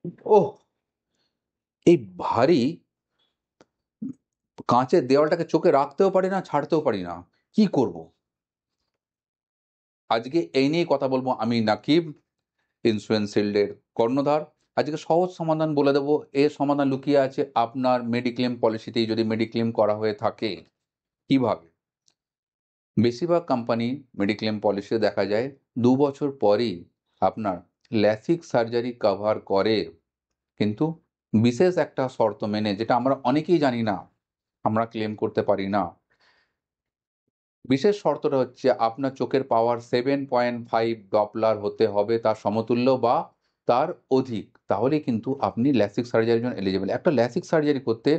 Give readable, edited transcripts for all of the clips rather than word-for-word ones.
ওহ, এই ভারী কাঁচের দেওয়ালটাকে চোখে রাখতেও পারি না, ছাড়তেও পারি না, কি করব? আজকে এই নিয়েই কথা বলবো। আমি নাকিব, ইন্স্যুরেন্স শিল্ডের কর্ণধার। আজকে সহজ সমাধান বলে দেবো। এর সমাধান লুকিয়ে আছে আপনার মেডিক্লেম পলিসিতেই, যদি মেডিক্লেম করা হয়ে থাকে। কিভাবে? বেশিরভাগ কোম্পানি মেডিক্লেম পলিসিতে দেখা যায় 2 বছর পরেই আপনার ল্যাসিক সার্জারি কভার করে, কিন্তু বিশেষ একটা শর্ত মেনে, যেটা আমরা অনেকেই জানি না, আমরা ক্লেম করতে পারি না। বিশেষ শর্তটা হচ্ছে আপনার চোখের পাওয়ার 7.5 ডপলার হতে হবে, তার সমতুল্য বা তার অধিক। তাহলে কিন্তু আপনি ল্যাসিক সার্জারির জন্য এলিজিবল। একটা ল্যাসিক সার্জারি করতে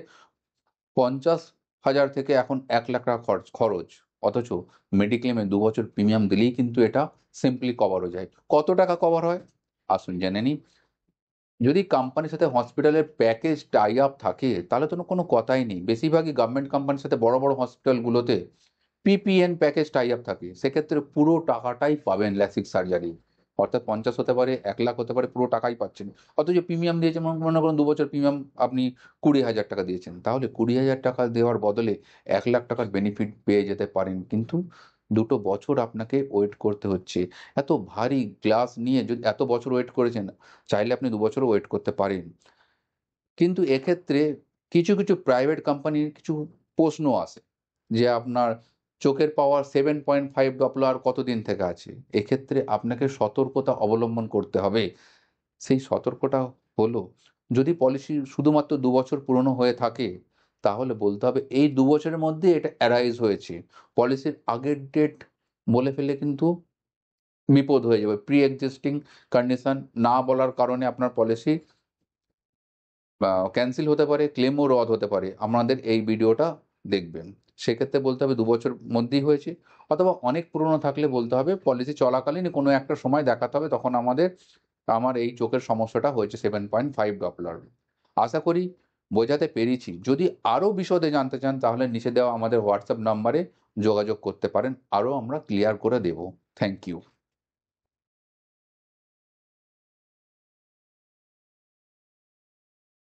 50,000 থেকে এখন 1 লাখ টাকা খরচ। অথচ মেডিক্লেমে 2 বছর প্রিমিয়াম দিলেই কিন্তু এটা সিম্পলি কভার হয়ে যায়। কত টাকা কভার হয়? আসুন জেনে নিই। যদি কোম্পানির সাথে হসপিটালের প্যাকেজ টাই আপ থাকে, তাহলে তো কোনো কথাই নেই। বেশিরভাগই গভর্নমেন্ট কোম্পানির সাথে বড় বড় হসপিটালগুলোতে পিপিএন প্যাকেজ টাই আপ থাকে। সেক্ষেত্রে পুরো টাকাটাই পাবেন ল্যাসিক সার্জারি। অর্থাৎ 50 হতে পারে, 1 লাখ হতে পারে, পুরো টাকাই পাচ্ছেন। অথচ প্রিমিয়াম দিয়েছেন, মনে করুন 2 বছর প্রিমিয়াম আপনি 20,000 টাকা দিয়েছেন, তাহলে 20,000 টাকা দেওয়ার বদলে 1 লাখ টাকার বেনিফিট পেয়ে যেতে পারেন। কিন্তু 2 বছর আপনাকে ওয়েট করতে হচ্ছে। এত ভারী গ্লাস নিয়ে যদি এত বছর ওয়েট করেছেন, চাইলে আপনি 2 বছরও ওয়েট করতে পারেন। কিন্তু এক্ষেত্রে কিছু কিছু প্রাইভেট কোম্পানির কিছু প্রশ্ন আসে, যে আপনার চোখের পাওয়ার 7.5 ডপলার কতদিন থেকে আছে। এক্ষেত্রে আপনাকে সতর্কতা অবলম্বন করতে হবে। সেই সতর্কটা হলো, যদি পলিসি শুধুমাত্র 2 বছর পুরনো হয়ে থাকে, তাহলে বলতে হবে এই 2 বছরের মধ্যে এটা অ্যারাইজ হয়েছে। পলিসির আগের ডেট বলে ফেলে কিন্তু বিপদ হয়ে যাবে। প্রি এক্সিস্টিং কন্ডিশন না বলার কারণে আপনার পলিসি ক্যান্সেল হতে পারে, ক্লেমও রদ হতে পারে। আমাদের এই ভিডিওটা দেখবেন। সেক্ষেত্রে বলতে হবে 2 বছর মধ্যেই হয়েছে, অথবা অনেক পুরনো থাকলে বলতে হবে পলিসি চলাকালীন কোনো একটা সময় দেখাতে হবে, তখন আমার এই চোখের সমস্যাটা হয়েছে 7.5 ডপলার। আশা করি বোঝাতে পেরেছি। যদি আরও বিশদে জানতে চান, তাহলে নিচে দেওয়া আমাদের হোয়াটসঅ্যাপ নাম্বারে যোগাযোগ করতে পারেন, আরও আমরা ক্লিয়ার করে দেব। Thank you.